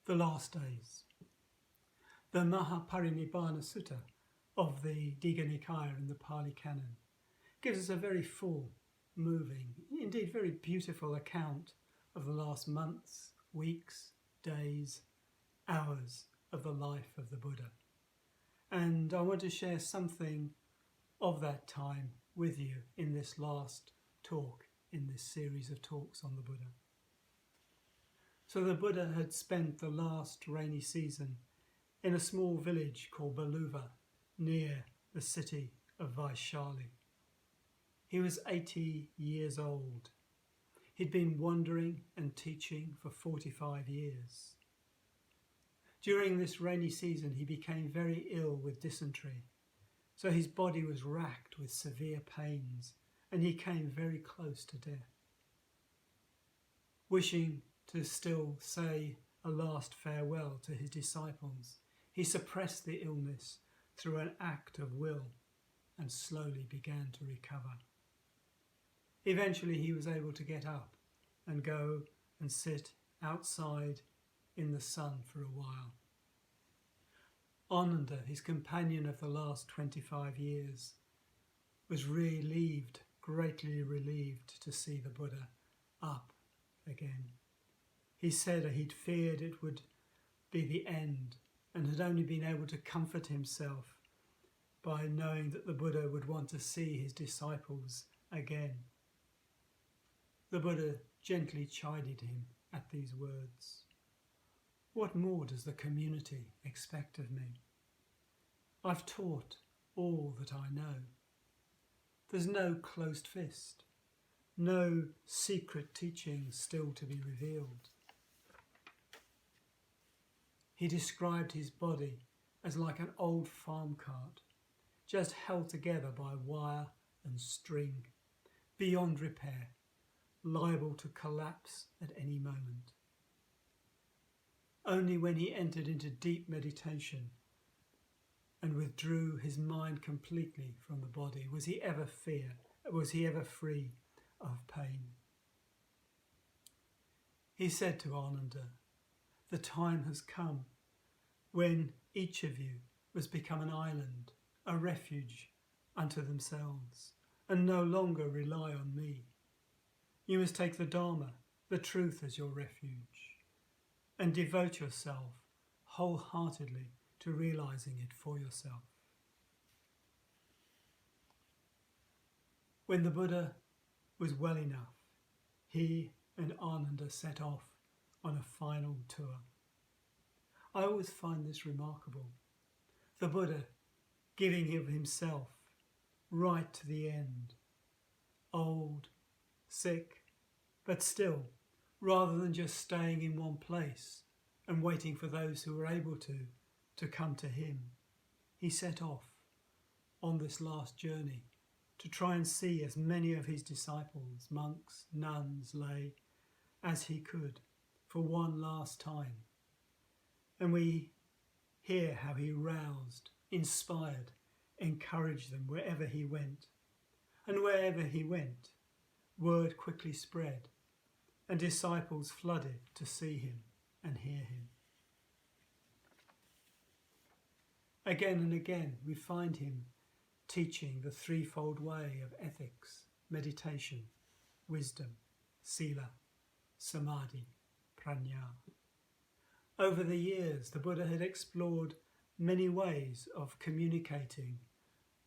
The Last Days. The Mahaparinibbana Sutta of the Digha Nikaya in the Pali Canon gives us a very full, moving, indeed very beautiful account of the last months, weeks, days, hours of the life of the Buddha. And I want to share something of that time with you in this last talk, in this series of talks on the Buddha. So the Buddha had spent the last rainy season in a small village called Baluva, near the city of Vaishali. He was 80 years old. He'd been wandering and teaching for 45 years. During this rainy season, he became very ill with dysentery, so his body was racked with severe pains, and he came very close to death. Wishing to still say a last farewell to his disciples, he suppressed the illness through an act of will and slowly began to recover. Eventually he was able to get up and go and sit outside in the sun for a while. Ananda, his companion of the last 25 years, was greatly relieved to see the Buddha up again. He said he'd feared it would be the end and had only been able to comfort himself by knowing that the Buddha would want to see his disciples again. The Buddha gently chided him at these words. What more does the community expect of me? I've taught all that I know. There's no closed fist, no secret teachings still to be revealed. He described his body as like an old farm cart, just held together by wire and string, beyond repair, liable to collapse at any moment. Only when he entered into deep meditation and withdrew his mind completely from the body was he ever free of pain. He said to Ananda, the time has come when each of you must become an island, a refuge unto themselves, and no longer rely on me. You must take the Dharma, the truth, as your refuge, and devote yourself wholeheartedly to realizing it for yourself. When the Buddha was well enough, he and Ananda set off on a final tour. I always find this remarkable. The Buddha giving of himself right to the end, old, sick, but still, rather than just staying in one place and waiting for those who were able to come to him, he set off on this last journey to try and see as many of his disciples, monks, nuns, lay, as he could for one last time. And we hear how he roused, inspired, encouraged them wherever he went. And wherever he went, word quickly spread, and disciples flooded to see him and hear him. Again and again we find him teaching the threefold way of ethics, meditation, wisdom, sila, samadhi, prajna. Over the years, the Buddha had explored many ways of communicating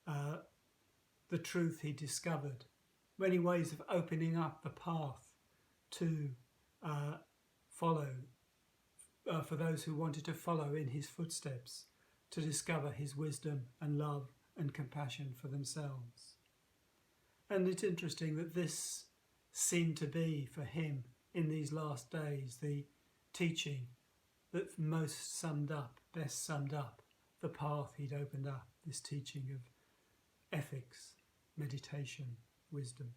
the truth he discovered, many ways of opening up the path to follow, for those who wanted to follow in his footsteps, to discover his wisdom and love and compassion for themselves. And it's interesting that this seemed to be for him in these last days the teaching that best summed up the path he'd opened up, this teaching of ethics, meditation, wisdom.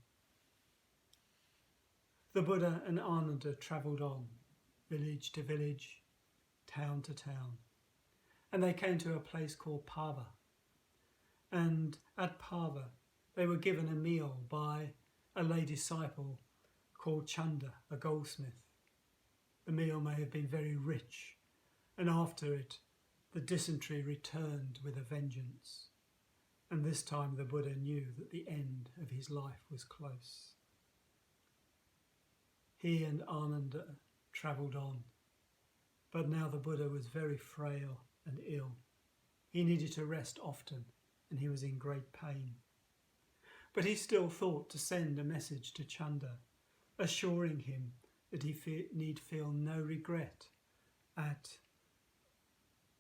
The Buddha and Ananda travelled on, village to village, town to town, and they came to a place called Pava. And at Pava, they were given a meal by a lay disciple called Chanda, a goldsmith. The meal may have been very rich and after it, the dysentery returned with a vengeance. And this time the Buddha knew that the end of his life was close. He and Ananda travelled on, but now the Buddha was very frail and ill. He needed to rest often, and he was in great pain. But he still thought to send a message to Chanda, assuring him that he need feel no regret at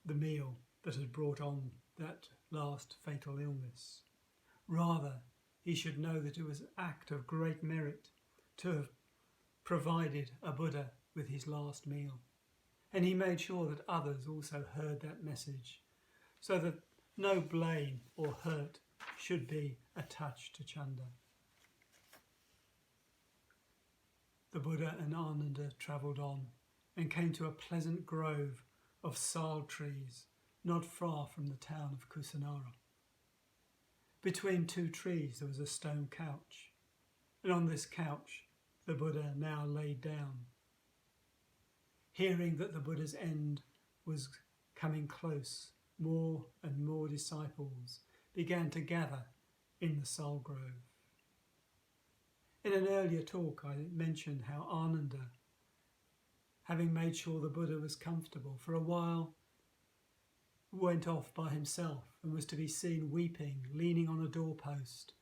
the meal that had brought on that last fatal illness. Rather, he should know that it was an act of great merit to have provided a Buddha with his last meal. And he made sure that others also heard that message, so that no blame or hurt should be attached to Chanda. The Buddha and Ananda travelled on and came to a pleasant grove of sal trees not far from the town of Kusinara. Between two trees there was a stone couch, and on this couch the Buddha now laid down. Hearing that the Buddha's end was coming close, more and more disciples began to gather in the sal grove. In an earlier talk I mentioned how Ananda, having made sure the Buddha was comfortable, for a while went off by himself and was to be seen weeping, leaning on a doorpost,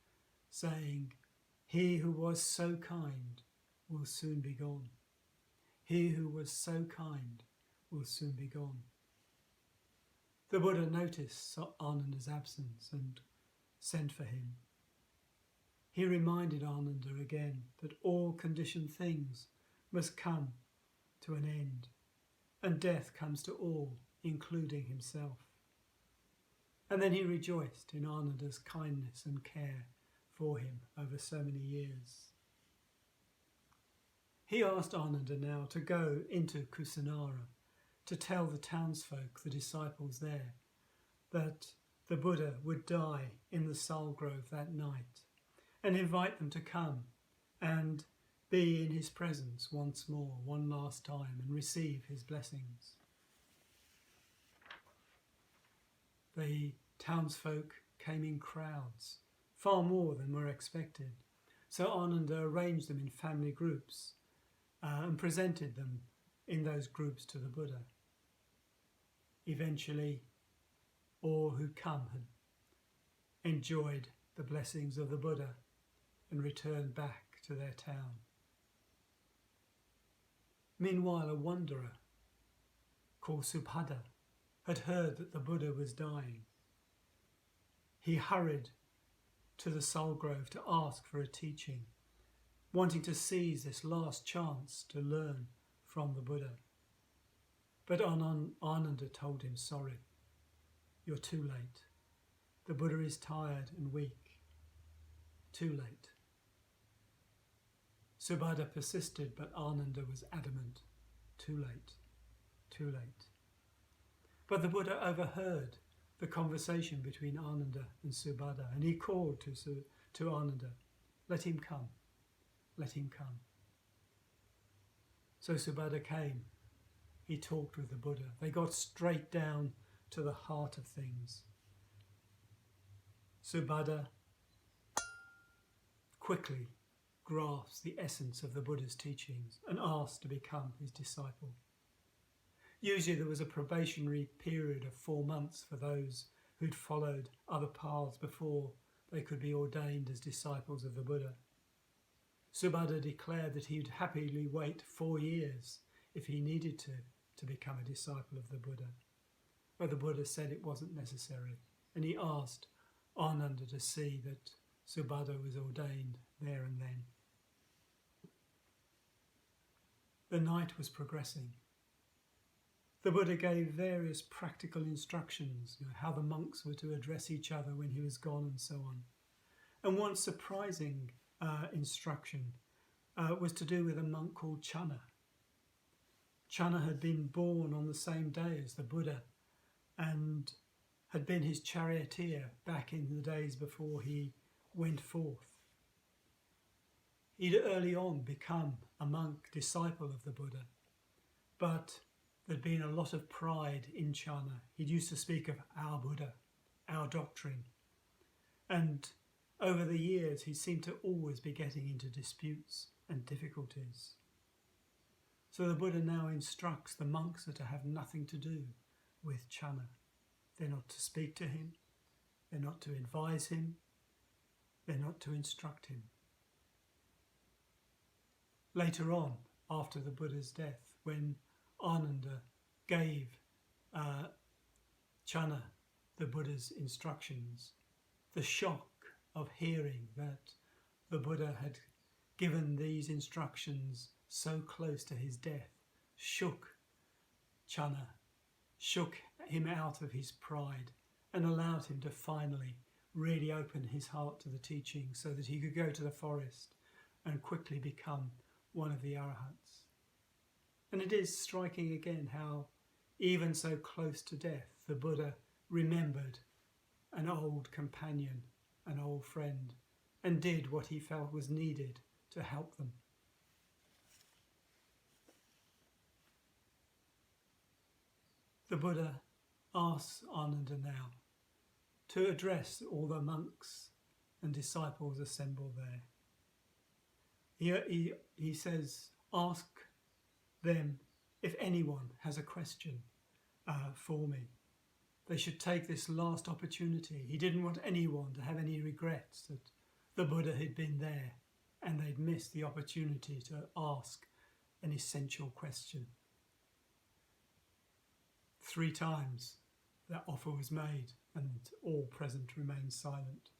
saying, "He who was so kind will soon be gone. He who was so kind will soon be gone." The Buddha noticed Ananda's absence and sent for him. He reminded Ananda again that all conditioned things must come to an end, and death comes to all, including himself. And then he rejoiced in Ananda's kindness and care for him over so many years. He asked Ananda now to go into Kusinara to tell the townsfolk, the disciples there, that the Buddha would die in the sal grove that night, and invite them to come and be in his presence once more, one last time, and receive his blessings. The townsfolk came in crowds, far more than were expected, so Ananda arranged them in family groups and presented them in those groups to the Buddha. Eventually, all who come had enjoyed the blessings of the Buddha and returned back to their town. Meanwhile, a wanderer called Subhadra had heard that the Buddha was dying. He hurried to the sal grove to ask for a teaching, wanting to seize this last chance to learn from the Buddha. But Ananda told him, "Sorry, you're too late. The Buddha is tired and weak. Too late." Subhadra persisted, but Ananda was adamant. "Too late, too late." But the Buddha overheard the conversation between Ananda and Subhadra, and he called to Ananda, "Let him come, let him come." So Subhadra came. He talked with the Buddha. They got straight down to the heart of things. Subhadra quickly grasped the essence of the Buddha's teachings and asked to become his disciple. Usually there was a probationary period of 4 months for those who'd followed other paths before they could be ordained as disciples of the Buddha. Subhadra declared that he'd happily wait 4 years if he needed to become a disciple of the Buddha. But the Buddha said it wasn't necessary, and he asked Ananda to see that Subhadra was ordained there and then. The night was progressing. The Buddha gave various practical instructions, how the monks were to address each other when he was gone and so on. And one surprising instruction was to do with a monk called Channa. Channa had been born on the same day as the Buddha and had been his charioteer back in the days before he went forth. He'd early on become a monk, disciple of the Buddha, but there'd been a lot of pride in Channa. He'd used to speak of our Buddha, our doctrine. And over the years, he seemed to always be getting into disputes and difficulties. So the Buddha now instructs the monks that to have nothing to do with Channa. They're not to speak to him, they're not to advise him, they're not to instruct him. Later on, after the Buddha's death, when Ananda gave Channa the Buddha's instructions, the shock of hearing that the Buddha had given these instructions so close to his death shook Channa, shook him out of his pride and allowed him to finally really open his heart to the teaching so that he could go to the forest and quickly become one of the arahats. And it is striking again how, even so close to death, the Buddha remembered an old companion, an old friend, and did what he felt was needed to help them. The Buddha asks Ananda now to address all the monks and disciples assembled there. He says, ask them if anyone has a question for me. They should take this last opportunity. He didn't want anyone to have any regrets that the Buddha had been there and they'd missed the opportunity to ask an essential question. 3 times that offer was made and all present remained silent.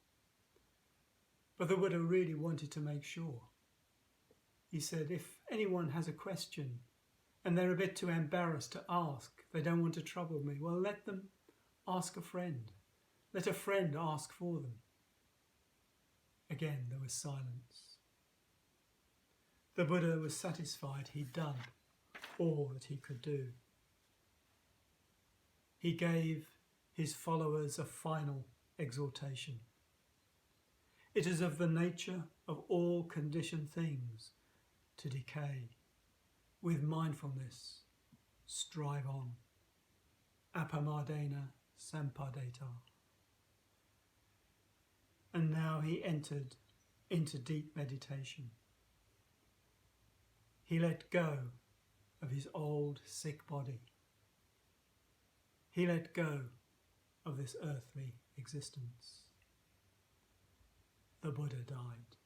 But the Buddha really wanted to make sure. He said, if anyone has a question and they're a bit too embarrassed to ask, they don't want to trouble me, well, let them ask a friend. Let a friend ask for them. Again, there was silence. The Buddha was satisfied he'd done all that he could do. He gave his followers a final exhortation. It is of the nature of all conditioned things to decay. With mindfulness, strive on. Apamadena sampadeta. And now he entered into deep meditation. He let go of his old sick body. He let go of this earthly existence. The Buddha died.